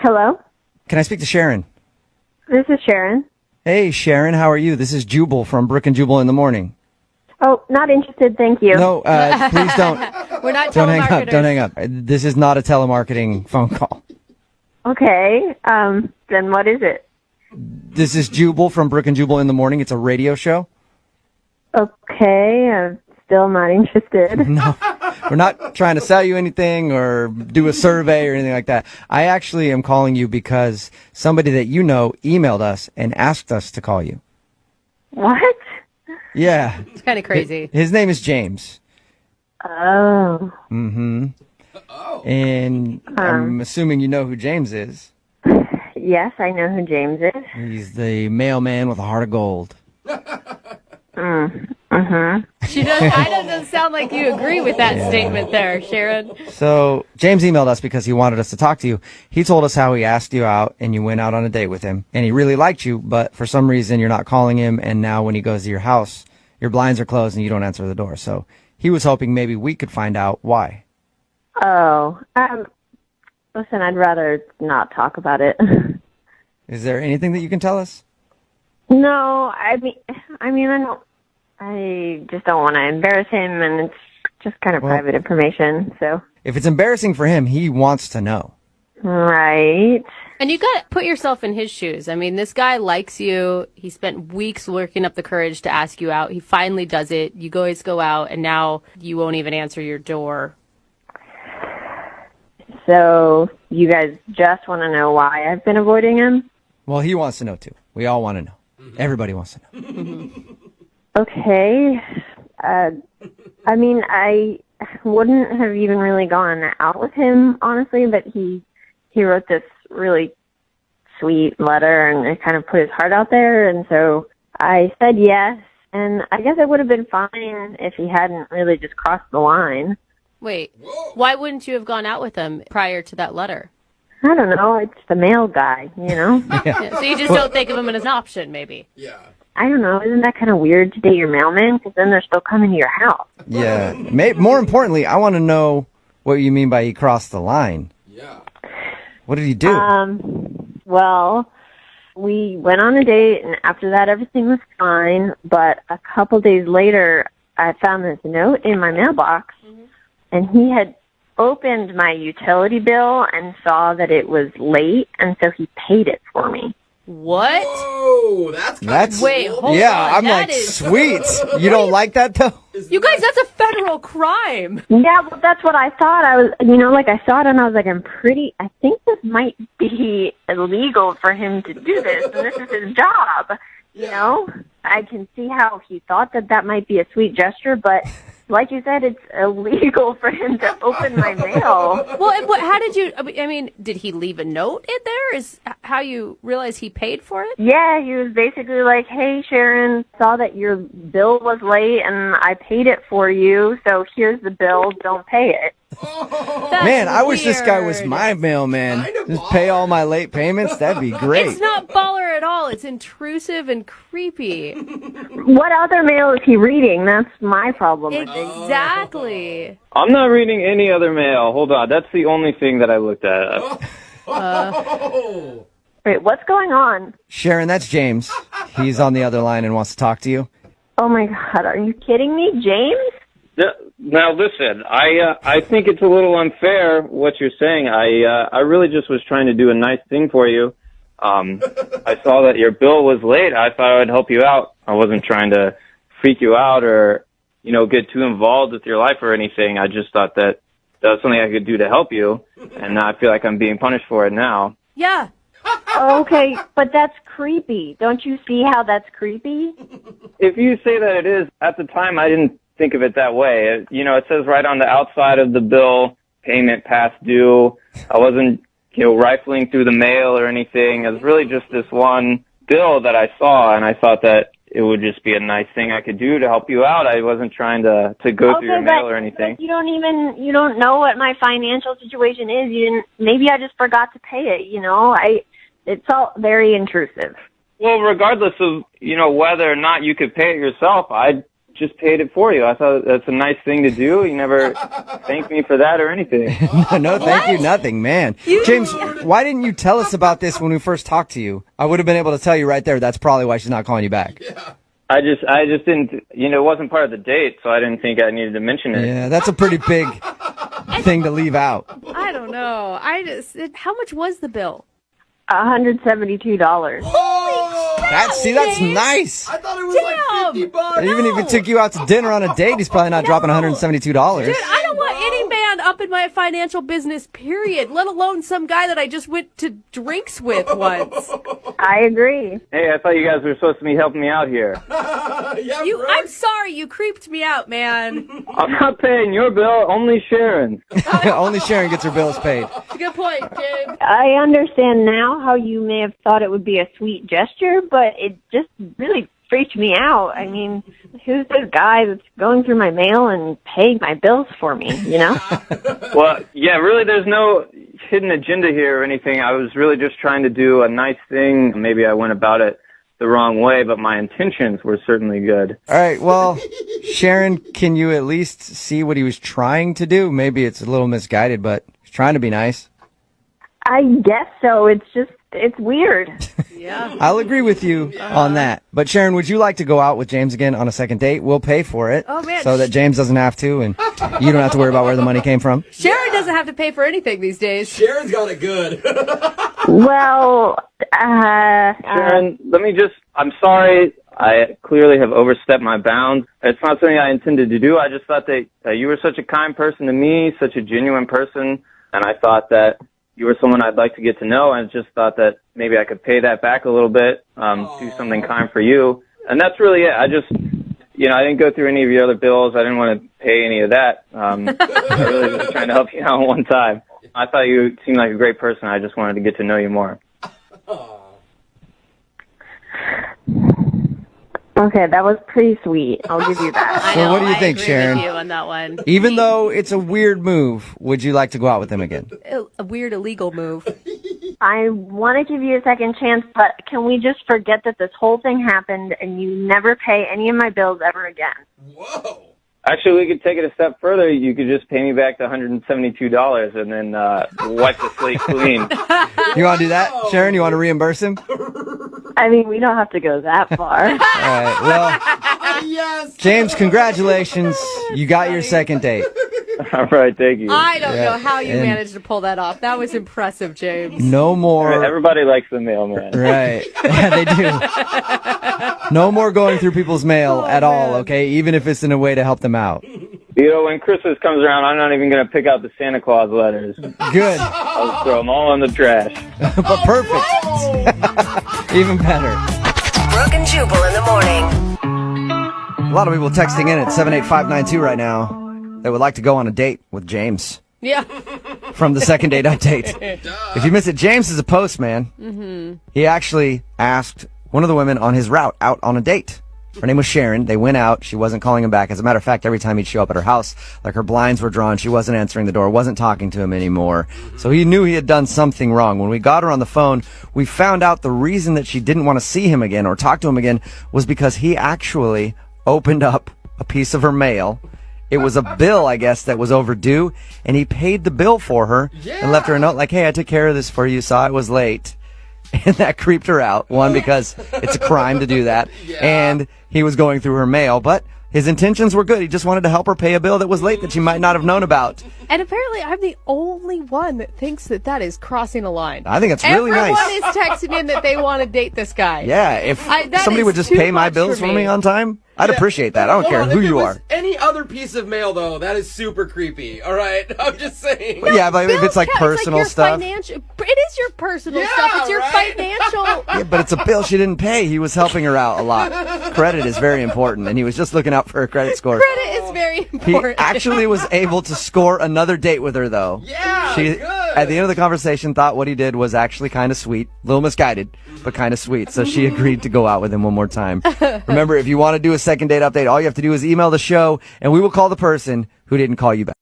Hello? Can I speak to Sharon? This is Sharon. Hey, Sharon, how are you? This is Jubal from Brook and Jubal in the Morning. Oh, not interested, thank you. No, please don't. We're not Don't hang up. telemarketers. Don't hang up. This is not a telemarketing phone call. Okay, then what is it? This is Jubal from Brook and Jubal in the Morning. It's a radio show. Okay, I'm still not interested. No, we're not trying to sell you anything or do a survey or anything like that. I actually am calling you because somebody that you know emailed us and asked us to call you. What? Yeah. It's kind of crazy. His name is James. Oh. Mm-hmm. And I'm assuming you know who James is. Yes, I know who James is. He's the mailman with a heart of gold. She doesn't sound like you agree with that statement there, Sharon. So James emailed us because he wanted us to talk to you. He told us how he asked you out and you went out on a date with him and he really liked you, but for some reason you're not calling him, and now when he goes to your house, your blinds are closed and you don't answer the door. So he was hoping maybe we could find out why. Oh, listen, I'd rather not talk about it. Is there anything that you can tell us? No, I just don't want to embarrass him, and it's just kind of private information, so. If it's embarrassing for him, he wants to know. Right. And you got to put yourself in his shoes. I mean, this guy likes you. He spent weeks working up the courage to ask you out. He finally does it. You guys go out, and now you won't even answer your door. So you guys just want to know why I've been avoiding him? Well, he wants to know too. We all want to know. Everybody wants to know. Okay. I wouldn't have even really gone out with him, honestly, but he wrote this really sweet letter and it kind of put his heart out there, and so I said yes, and I guess it would have been fine if he hadn't really just crossed the line. Wait, why wouldn't you have gone out with him prior to that letter? I don't know, it's the mail guy, you know? Yeah, so you just don't think of him as an option, maybe? Yeah. I don't know, isn't that kind of weird to date your mailman? Because then they're still coming to your house. Yeah. More importantly, I want to know what you mean by he crossed the line. Yeah. What did he do? Well, we went on a date, and after that, everything was fine. But a couple days later, I found this note in my mailbox, and he had opened my utility bill and saw that it was late, and so he paid it for me. What? Whoa, that's Wait, hold on. I'm That like, is sweet. You don't like that though? You guys, that's a federal crime. Yeah, well, that's what I thought. I saw it, and I was like, I think this might be illegal for him to do this, and this is his job. You know? I can see how he thought that might be a sweet gesture, but like you said, it's illegal for him to open my mail. Well, and how did you, did he leave a note in there? Is how you realize he paid for it? Yeah, he was basically like, hey, Sharon, saw that your bill was late, and I paid it for you, so here's the bill, don't pay it. That's Man, I wish this guy was weird. my mailman. Kind of Just pay all my late payments. That'd be great. It's not baller at all. It's intrusive and creepy. What other mail is he reading? That's my problem with it. Exactly. I'm not reading any other mail. Hold on. That's the only thing that I looked at. Oh. Wait, what's going on? Sharon, that's James. He's on the other line and wants to talk to you. Oh my God, are you kidding me, James? Now listen, I think it's a little unfair what you're saying. I really just was trying to do a nice thing for you. I saw that your bill was late. I thought I would help you out. I wasn't trying to freak you out or, get too involved with your life or anything. I just thought that was something I could do to help you, and I feel like I'm being punished for it now. Yeah. Okay, but that's creepy. Don't you see how that's creepy? If you say that it is, at the time I didn't think of it that way. It says right on the outside of the bill, payment past due. I wasn't, rifling through the mail or anything. It was really just this one bill that I saw, and I thought that it would just be a nice thing I could do to help you out. I wasn't trying to go through your mail or anything. But you don't know what my financial situation is. Maybe I just forgot to pay it, It's all very intrusive. Well, regardless of, whether or not you could pay it yourself, I'd just paid it for you. I thought that's a nice thing to do. You never thanked me for that or anything. No, thank you, nothing, man. James, why didn't you tell us about this when we first talked to you? I would have been able to tell you right there. That's probably why she's not calling you back. I just didn't, it wasn't part of the date, so I didn't think I needed to mention it. Yeah, that's a pretty big thing to leave out. I don't know. How much was the bill? $172. That's nice. I thought it was like $50. Even if he took you out to dinner on a date, he's probably not dropping $172. Dude, I don't want any man up in my financial business, period, let alone some guy that I just went to drinks with once. I agree. Hey, I thought you guys were supposed to be helping me out here. Yeah, Brooke. I'm sorry, you creeped me out, man. I'm not paying your bill, only Sharon's. Only Sharon gets her bills paid. Good point, James. I understand now how you may have thought it would be a sweet gesture, but it just really freaked me out. I mean, who's this guy that's going through my mail and paying my bills for me, you know? Well, yeah, really, there's no hidden agenda here or anything. I was really just trying to do a nice thing. Maybe I went about it the wrong way, but my intentions were certainly good. All right, well, Sharon, can you at least see what he was trying to do? Maybe it's a little misguided, but he's trying to be nice. I guess so. It's weird. Yeah. I'll agree with you on that. But Sharon, would you like to go out with James again on a second date? We'll pay for it. Oh, man. So that James doesn't have to, and you don't have to worry about where the money came from. Sharon doesn't have to pay for anything these days. Sharon's got it good. Well, Sharon, I'm sorry. I clearly have overstepped my bounds. It's not something I intended to do. I just thought that you were such a kind person to me, such a genuine person, and I thought that you were someone I'd like to get to know, and just thought that maybe I could pay that back a little bit, do something kind for you. And that's really it. I just, I didn't go through any of your other bills. I didn't want to pay any of that. I really was trying to help you out one time. I thought you seemed like a great person. I just wanted to get to know you more. okay, that was pretty sweet. I'll give you that. I Well, know, what do you think, I agree Sharon? with you on that one. Even though it's a weird move, would you like to go out with him again? A weird illegal move. I want to give you a second chance, but can we just forget that this whole thing happened and you never pay any of my bills ever again? Whoa. Actually, we could take it a step further. You could just pay me back the $172 and then wipe the slate clean. You want to do that, Sharon? You want to reimburse him? I mean, we don't have to go that far. All right, well, Yes. James, congratulations. You got your second date. All right, thank you. I don't know how you and- managed to pull that off. That was impressive, James. No more. Everybody likes the mailman. Right. Yeah, they do. No more going through people's mail at all, okay? Even if it's in a way to help them out. When Christmas comes around, I'm not even going to pick out the Santa Claus letters. Good. I'll just throw them all in the trash. But perfect. Even better. Brooke and Jubal in the morning. A lot of people texting in at 78592 right now that would like to go on a date with James Yeah. from the second date update. If you missed it, James is a postman. Mm-hmm. He actually asked one of the women on his route out on a date. Her name was Sharon. They went out. She wasn't calling him back. As a matter of fact, every time he'd show up at her house, like her blinds were drawn, she wasn't answering the door, wasn't talking to him anymore. So he knew he had done something wrong. When we got her on the phone, we found out the reason that she didn't want to see him again or talk to him again was because he actually opened up a piece of her mail. It was a bill, I guess, that was overdue, and he paid the bill for her and left her a note like, hey, I took care of this for you, saw it was late. And that creeped her out. One, because it's a crime to do that. And he was going through her mail. But his intentions were good. He just wanted to help her pay a bill that was late that she might not have known about. And apparently I'm the only one that thinks that that is crossing a line. I think it's really Everyone nice. is texting in that they want to date this guy. Yeah, if that somebody is would just too pay my much bills for for me. me on time, I'd appreciate that. I don't Hold care on, who if it you was are. Any other piece of mail, though, that is super creepy. All right, I'm just saying. But yeah, but if it's like Yeah, personal your stuff. It is your personal Yeah, stuff. It's your right? financial. Yeah, but it's a bill she didn't pay. He was helping her out a lot. Credit is very important, and he was just looking out for her credit score. Credit is very He important. actually was able to score another date with her, though. Yeah, She, good. at the end of the conversation, thought what he did was actually kind of sweet. A little misguided, but kind of sweet. So she agreed to go out with him one more time. Remember, if you want to do a second date update, all you have to do is email the show, and we will call the person who didn't call you back.